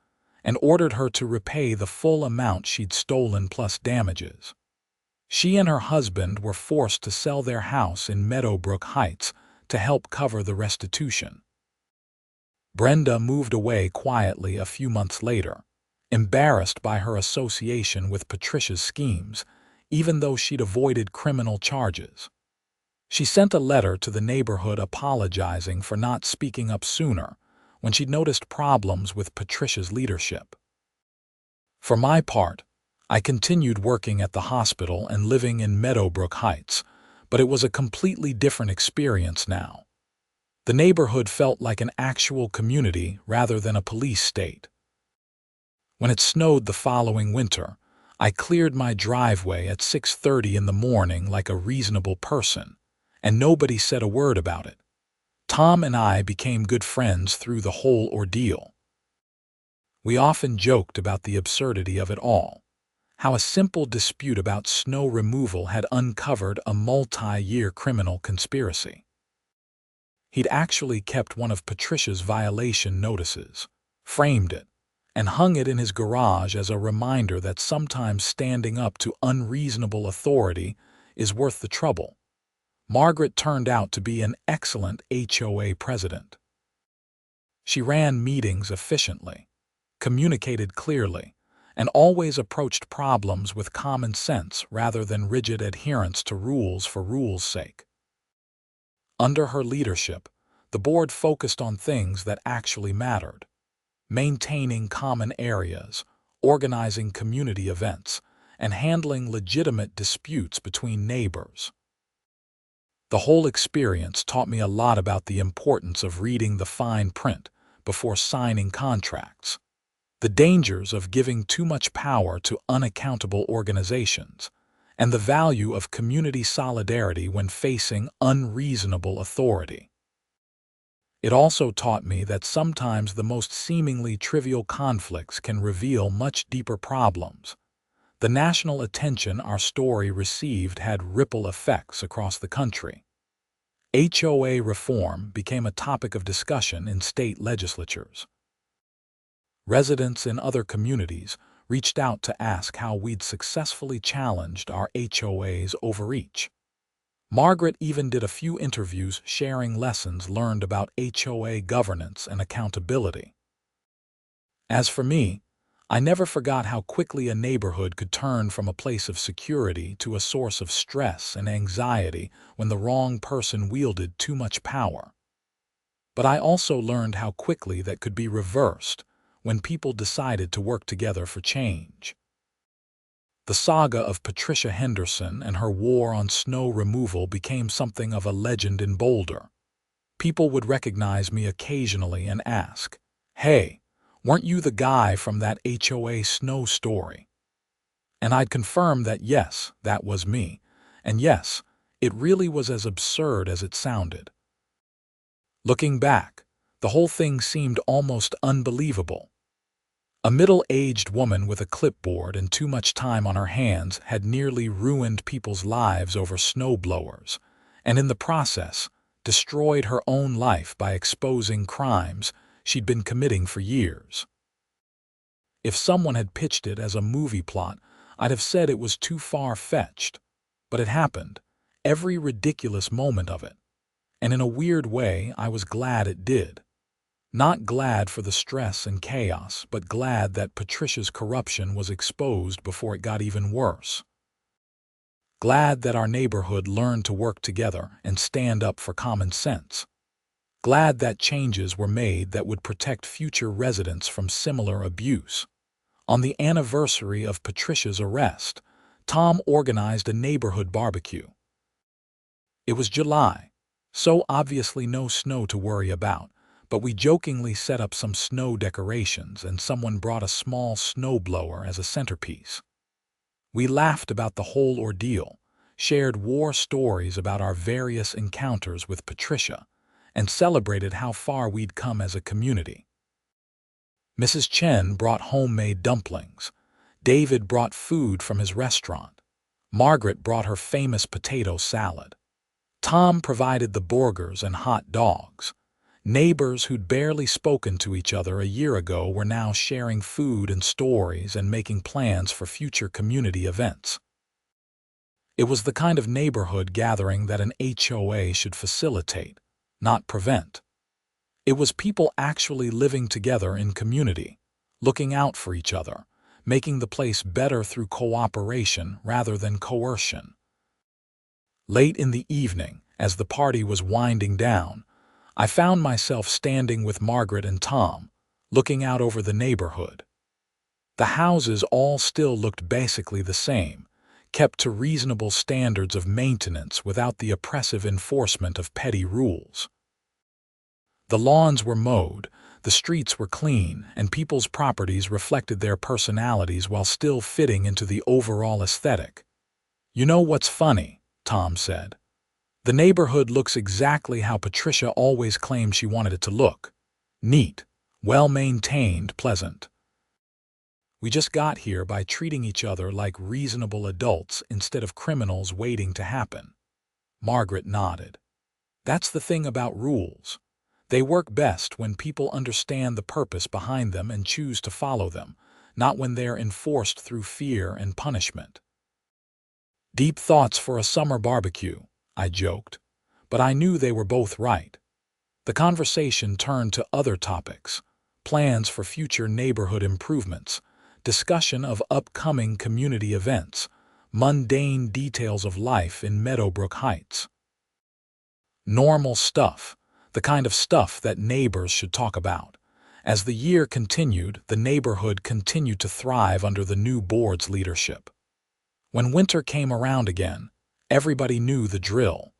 and ordered her to repay the full amount she'd stolen plus damages. She and her husband were forced to sell their house in Meadowbrook Heights to help cover the restitution. Brenda moved away quietly a few months later, embarrassed by her association with Patricia's schemes, even though she'd avoided criminal charges. She sent a letter to the neighborhood apologizing for not speaking up sooner when she'd noticed problems with Patricia's leadership. For my part, I continued working at the hospital and living in Meadowbrook Heights, but it was a completely different experience now. The neighborhood felt like an actual community rather than a police state. When it snowed the following winter, I cleared my driveway at 6:30 in the morning like a reasonable person, and nobody said a word about it. Tom and I became good friends through the whole ordeal. We often joked about the absurdity of it all, how a simple dispute about snow removal had uncovered a multi-year criminal conspiracy. He'd actually kept one of Patricia's violation notices, framed it, and hung it in his garage as a reminder that sometimes standing up to unreasonable authority is worth the trouble. Margaret turned out to be an excellent HOA president. She ran meetings efficiently, communicated clearly, and always approached problems with common sense rather than rigid adherence to rules for rules' sake. Under her leadership, the board focused on things that actually mattered: maintaining common areas, organizing community events, and handling legitimate disputes between neighbors. The whole experience taught me a lot about the importance of reading the fine print before signing contracts, the dangers of giving too much power to unaccountable organizations, and the value of community solidarity when facing unreasonable authority. It also taught me that sometimes the most seemingly trivial conflicts can reveal much deeper problems. The national attention our story received had ripple effects across the country. HOA reform became a topic of discussion in state legislatures. Residents in other communities reached out to ask how we'd successfully challenged our HOA's overreach. Margaret even did a few interviews sharing lessons learned about HOA governance and accountability. As for me, I never forgot how quickly a neighborhood could turn from a place of security to a source of stress and anxiety when the wrong person wielded too much power. But I also learned how quickly that could be reversed when people decided to work together for change. The saga of Patricia Henderson and her war on snow removal became something of a legend in Boulder. People would recognize me occasionally and ask, "Hey, weren't you the guy from that HOA snow story?" And I'd confirm that yes, that was me, and yes, it really was as absurd as it sounded. Looking back, the whole thing seemed almost unbelievable. A middle-aged woman with a clipboard and too much time on her hands had nearly ruined people's lives over snowblowers, and in the process, destroyed her own life by exposing crimes she'd been committing for years. If someone had pitched it as a movie plot, I'd have said it was too far-fetched. But it happened, every ridiculous moment of it. And in a weird way, I was glad it did. Not glad for the stress and chaos, but glad that Patricia's corruption was exposed before it got even worse. Glad that our neighborhood learned to work together and stand up for common sense. Glad that changes were made that would protect future residents from similar abuse. On the anniversary of Patricia's arrest, Tom organized a neighborhood barbecue. It was July, so obviously no snow to worry about, but we jokingly set up some snow decorations and someone brought a small snowblower as a centerpiece. We laughed about the whole ordeal, shared war stories about our various encounters with Patricia, and celebrated how far we'd come as a community. Mrs. Chen brought homemade dumplings. David brought food from his restaurant. Margaret brought her famous potato salad. Tom provided the burgers and hot dogs. Neighbors who'd barely spoken to each other a year ago were now sharing food and stories and making plans for future community events. It was the kind of neighborhood gathering that an HOA should facilitate, not prevent. It was people actually living together in community, looking out for each other, making the place better through cooperation rather than coercion. Late in the evening, as the party was winding down, I found myself standing with Margaret and Tom, looking out over the neighborhood. The houses all still looked basically the same, kept to reasonable standards of maintenance without the oppressive enforcement of petty rules. The lawns were mowed, the streets were clean, and people's properties reflected their personalities while still fitting into the overall aesthetic. "You know what's funny?" Tom said. "The neighborhood looks exactly how Patricia always claimed she wanted it to look. Neat, well-maintained, pleasant. We just got here by treating each other like reasonable adults instead of criminals waiting to happen." Margaret nodded. "That's the thing about rules. They work best when people understand the purpose behind them and choose to follow them, not when they're enforced through fear and punishment." "Deep thoughts for a summer barbecue," I joked, but I knew they were both right. The conversation turned to other topics: plans for future neighborhood improvements, discussion of upcoming community events, mundane details of life in Meadowbrook Heights. Normal stuff, the kind of stuff that neighbors should talk about. As the year continued, the neighborhood continued to thrive under the new board's leadership. When winter came around again, everybody knew the drill.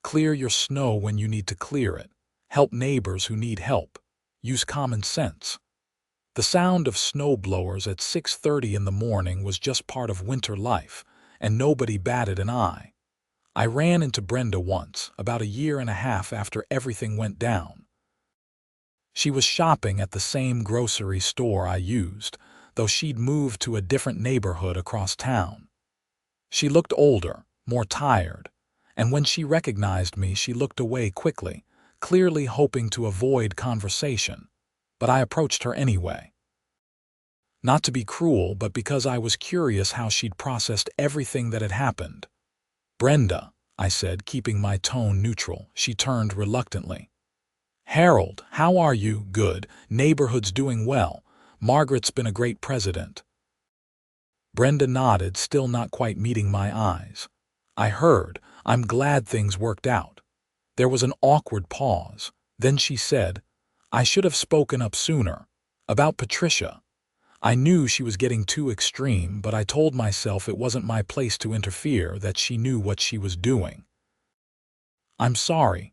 Clear your snow when you need to clear it. Help neighbors who need help. Use common sense. The sound of snowblowers at 6:30 in the morning was just part of winter life, and nobody batted an eye. I ran into Brenda once, about a year and a half after everything went down. She was shopping at the same grocery store I used, though she'd moved to a different neighborhood across town. She looked older, more tired, and when she recognized me, she looked away quickly, clearly hoping to avoid conversation. But I approached her anyway. Not to be cruel, but because I was curious how she'd processed everything that had happened. "Brenda," I said, keeping my tone neutral. She turned reluctantly. "Harold, how are you?" "Good. Neighborhood's doing well. Margaret's been a great president." Brenda nodded, still not quite meeting my eyes. "I heard. I'm glad things worked out." There was an awkward pause. Then she said, "I should have spoken up sooner. About Patricia. I knew she was getting too extreme, but I told myself it wasn't my place to interfere, that she knew what she was doing." "I'm sorry."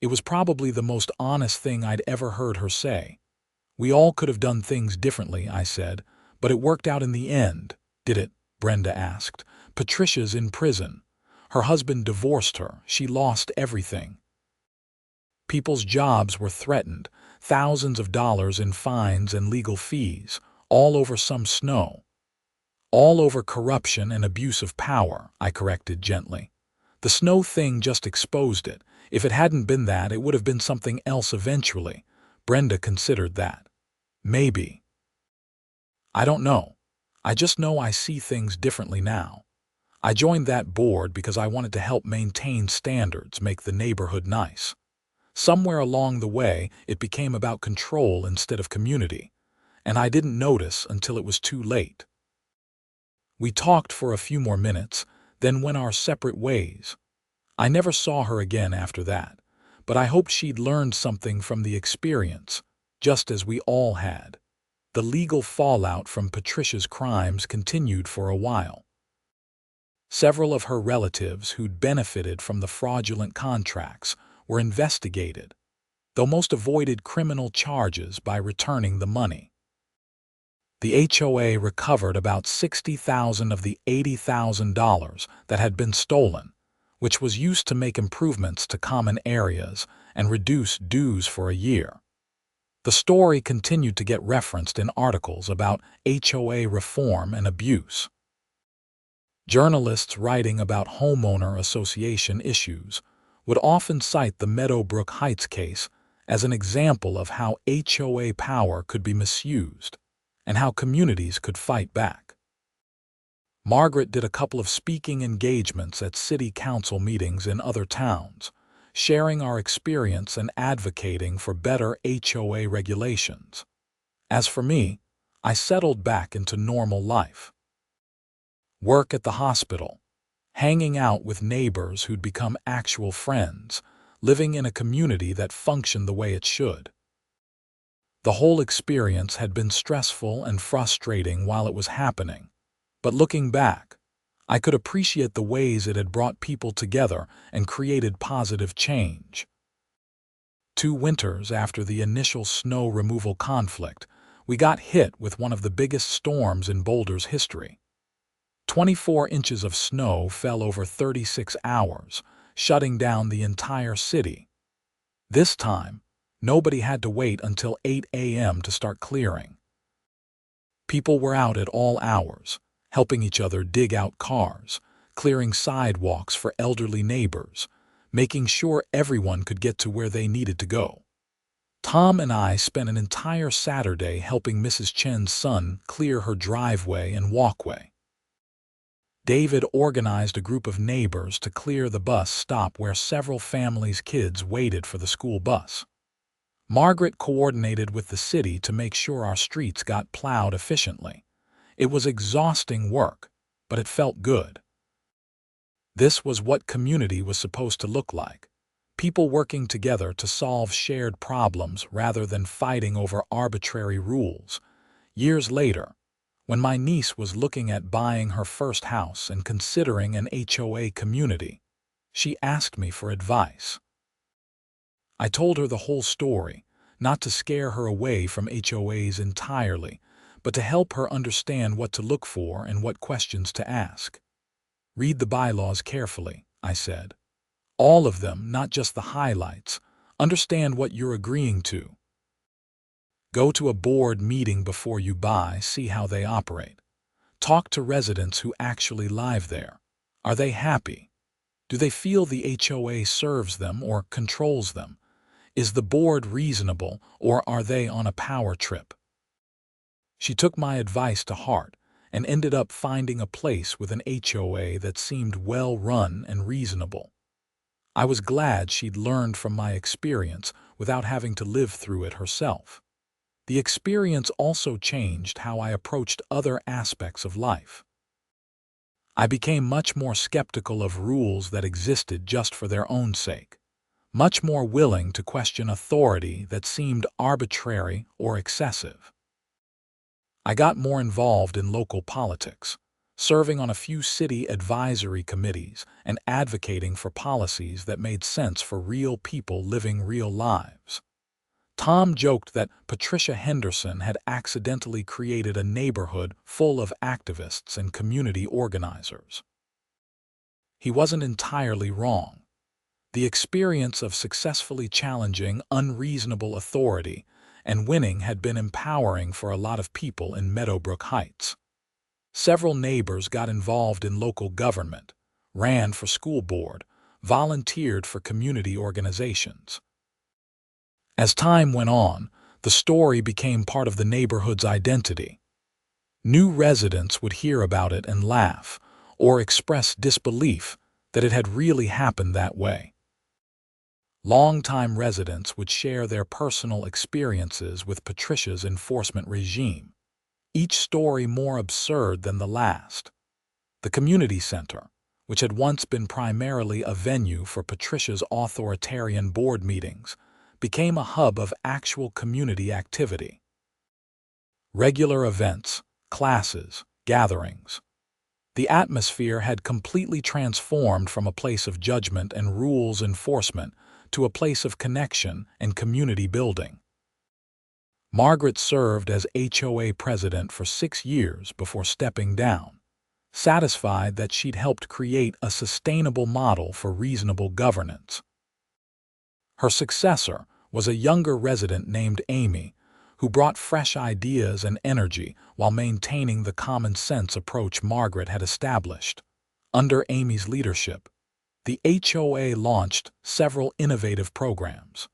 It was probably the most honest thing I'd ever heard her say. "We all could have done things differently," I said, "but it worked out in the end." "Did it?" Brenda asked. "Patricia's in prison. Her husband divorced her. She lost everything. People's jobs were threatened, thousands of dollars in fines and legal fees, all over some snow. All over corruption and abuse of power," I corrected gently. "The snow thing just exposed it. If it hadn't been that, it would have been something else eventually." Brenda considered that. "Maybe. I don't know. I just know I see things differently now. I joined that board because I wanted to help maintain standards, make the neighborhood nice. Somewhere along the way, it became about control instead of community, and I didn't notice until it was too late." We talked for a few more minutes, then went our separate ways. I never saw her again after that, but I hoped she'd learned something from the experience, just as we all had. The legal fallout from Patricia's crimes continued for a while. Several of her relatives who'd benefited from the fraudulent contracts were investigated, though most avoided criminal charges by returning the money. The HOA recovered about $60,000 of the $80,000 that had been stolen, which was used to make improvements to common areas and reduce dues for a year. The story continued to get referenced in articles about HOA reform and abuse. Journalists writing about homeowner association issues would often cite the Meadowbrook Heights case as an example of how HOA power could be misused and how communities could fight back. Margaret did a couple of speaking engagements at city council meetings in other towns, sharing our experience and advocating for better HOA regulations. As for me, I settled back into normal life. Work at the hospital, hanging out with neighbors who'd become actual friends, living in a community that functioned the way it should. The whole experience had been stressful and frustrating while it was happening, but looking back, I could appreciate the ways it had brought people together and created positive change. 2 winters after the initial snow removal conflict, we got hit with one of the biggest storms in Boulder's history. 24 inches of snow fell over 36 hours, shutting down the entire city. This time, nobody had to wait until 8 a.m. to start clearing. People were out at all hours, helping each other dig out cars, clearing sidewalks for elderly neighbors, making sure everyone could get to where they needed to go. Tom and I spent an entire Saturday helping Mrs. Chen's son clear her driveway and walkway. David organized a group of neighbors to clear the bus stop where several families' kids waited for the school bus. Margaret coordinated with the city to make sure our streets got plowed efficiently. It was exhausting work, but it felt good. This was what community was supposed to look like. People working together to solve shared problems rather than fighting over arbitrary rules. Years later, when my niece was looking at buying her first house and considering an HOA community, she asked me for advice. I told her the whole story, not to scare her away from HOAs entirely, but to help her understand what to look for and what questions to ask. "Read the bylaws carefully," I said. "All of them, not just the highlights. Understand what you're agreeing to. Go to a board meeting before you buy, see how they operate. Talk to residents who actually live there. Are they happy? Do they feel the HOA serves them or controls them? Is the board reasonable, or are they on a power trip? She took my advice to heart and ended up finding a place with an HOA that seemed well run and reasonable. I was glad she'd learned from my experience without having to live through it herself. The experience also changed how I approached other aspects of life. I became much more skeptical of rules that existed just for their own sake, much more willing to question authority that seemed arbitrary or excessive. I got more involved in local politics, serving on a few city advisory committees and advocating for policies that made sense for real people living real lives. Tom joked that Patricia Henderson had accidentally created a neighborhood full of activists and community organizers. He wasn't entirely wrong. The experience of successfully challenging unreasonable authority and winning had been empowering for a lot of people in Meadowbrook Heights. Several neighbors got involved in local government, ran for school board, volunteered for community organizations. As time went on, the story became part of the neighborhood's identity. New residents would hear about it and laugh, or express disbelief that it had really happened that way. Longtime residents would share their personal experiences with Patricia's enforcement regime, each story more absurd than the last. The community center, which had once been primarily a venue for Patricia's authoritarian board meetings, became a hub of actual community activity. Regular events, classes, gatherings. The atmosphere had completely transformed from a place of judgment and rules enforcement to a place of connection and community building. Margaret served as HOA president for 6 years before stepping down, satisfied that she'd helped create a sustainable model for reasonable governance. Her successor was a younger resident named Amy, who brought fresh ideas and energy while maintaining the common-sense approach Margaret had established. Under Amy's leadership, the HOA launched several innovative programs.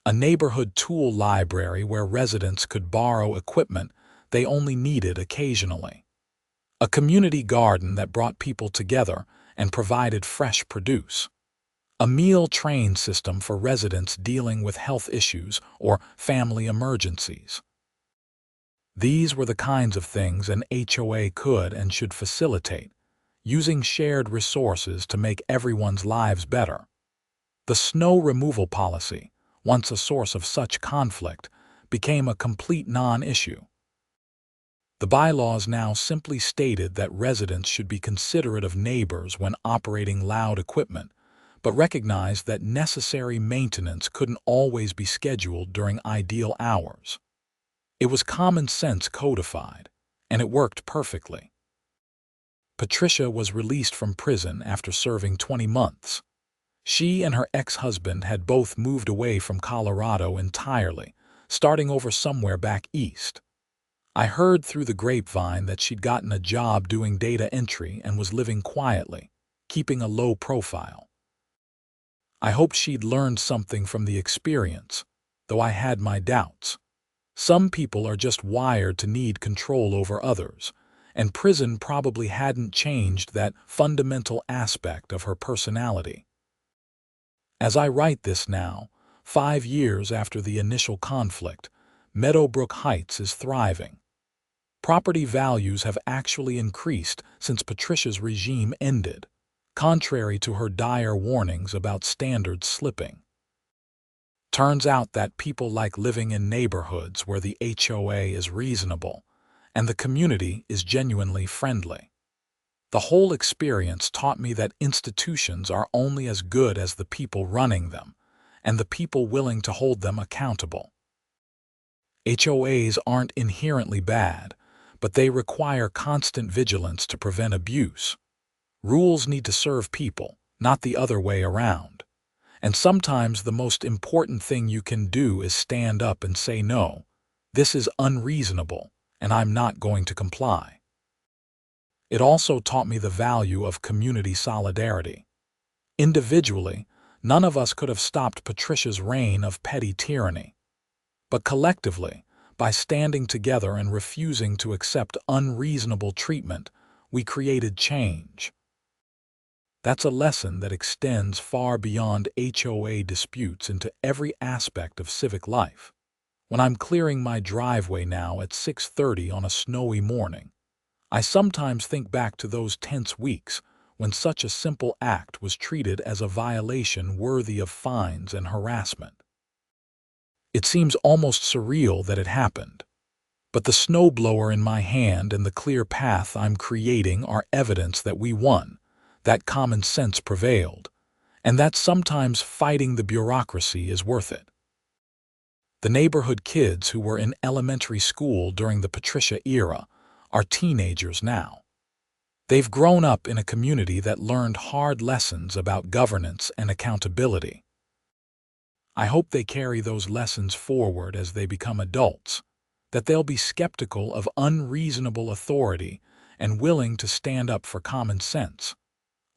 A neighborhood tool library where residents could borrow equipment they only needed occasionally. A community garden that brought people together and provided fresh produce. A meal train system for residents dealing with health issues or family emergencies. These were the kinds of things an HOA could and should facilitate, using shared resources to make everyone's lives better. The snow removal policy, once a source of such conflict, became a complete non-issue. The bylaws now simply stated that residents should be considerate of neighbors when operating loud equipment, but recognized that necessary maintenance couldn't always be scheduled during ideal hours. It was common sense codified, and it worked perfectly. Patricia was released from prison after serving 20 months. She and her ex-husband had both moved away from Colorado entirely, starting over somewhere back east. I heard through the grapevine that she'd gotten a job doing data entry and was living quietly, keeping a low profile. I hoped she'd learned something from the experience, though I had my doubts. Some people are just wired to need control over others, and prison probably hadn't changed that fundamental aspect of her personality. As I write this now, 5 years after the initial conflict, Meadowbrook Heights is thriving. Property values have actually increased since Patricia's regime ended, contrary to her dire warnings about standards slipping. Turns out that people like living in neighborhoods where the HOA is reasonable and the community is genuinely friendly. The whole experience taught me that institutions are only as good as the people running them and the people willing to hold them accountable. HOAs aren't inherently bad, but they require constant vigilance to prevent abuse. Rules need to serve people, not the other way around. And sometimes the most important thing you can do is stand up and say no. This is unreasonable, and I'm not going to comply. It also taught me the value of community solidarity. Individually, none of us could have stopped Patricia's reign of petty tyranny. But collectively, by standing together and refusing to accept unreasonable treatment, we created change. That's a lesson that extends far beyond HOA disputes into every aspect of civic life. When I'm clearing my driveway now at 6:30 on a snowy morning, I sometimes think back to those tense weeks when such a simple act was treated as a violation worthy of fines and harassment. It seems almost surreal that it happened, but the snowblower in my hand and the clear path I'm creating are evidence that we won, that common sense prevailed, and that sometimes fighting the bureaucracy is worth it. The neighborhood kids who were in elementary school during the Patricia era are teenagers now. They've grown up in a community that learned hard lessons about governance and accountability. I hope they carry those lessons forward as they become adults, that they'll be skeptical of unreasonable authority and willing to stand up for common sense.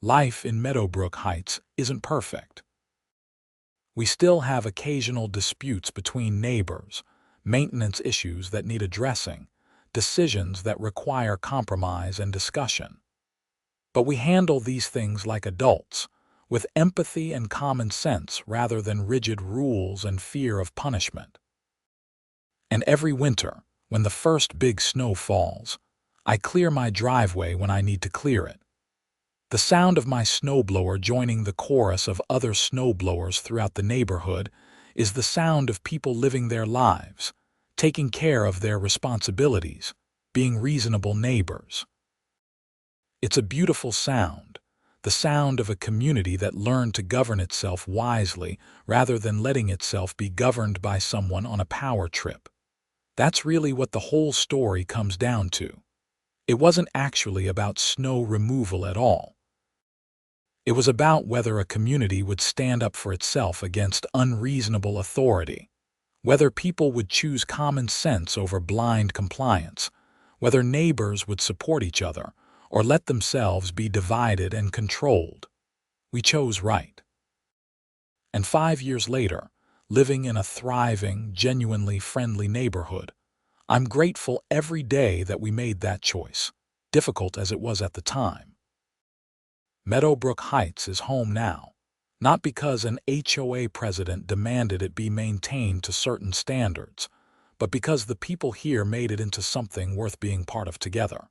Life in Meadowbrook Heights isn't perfect. We still have occasional disputes between neighbors, maintenance issues that need addressing, decisions that require compromise and discussion. But we handle these things like adults, with empathy and common sense rather than rigid rules and fear of punishment. And every winter, when the first big snow falls, I clear my driveway when I need to clear it. The sound of my snowblower joining the chorus of other snowblowers throughout the neighborhood is the sound of people living their lives, taking care of their responsibilities, being reasonable neighbors. It's a beautiful sound, the sound of a community that learned to govern itself wisely rather than letting itself be governed by someone on a power trip. That's really what the whole story comes down to. It wasn't actually about snow removal at all. It was about whether a community would stand up for itself against unreasonable authority, whether people would choose common sense over blind compliance, whether neighbors would support each other or let themselves be divided and controlled. We chose right. And 5 years later, living in a thriving, genuinely friendly neighborhood, I'm grateful every day that we made that choice, difficult as it was at the time. Meadowbrook Heights is home now, not because an HOA president demanded it be maintained to certain standards, but because the people here made it into something worth being part of together.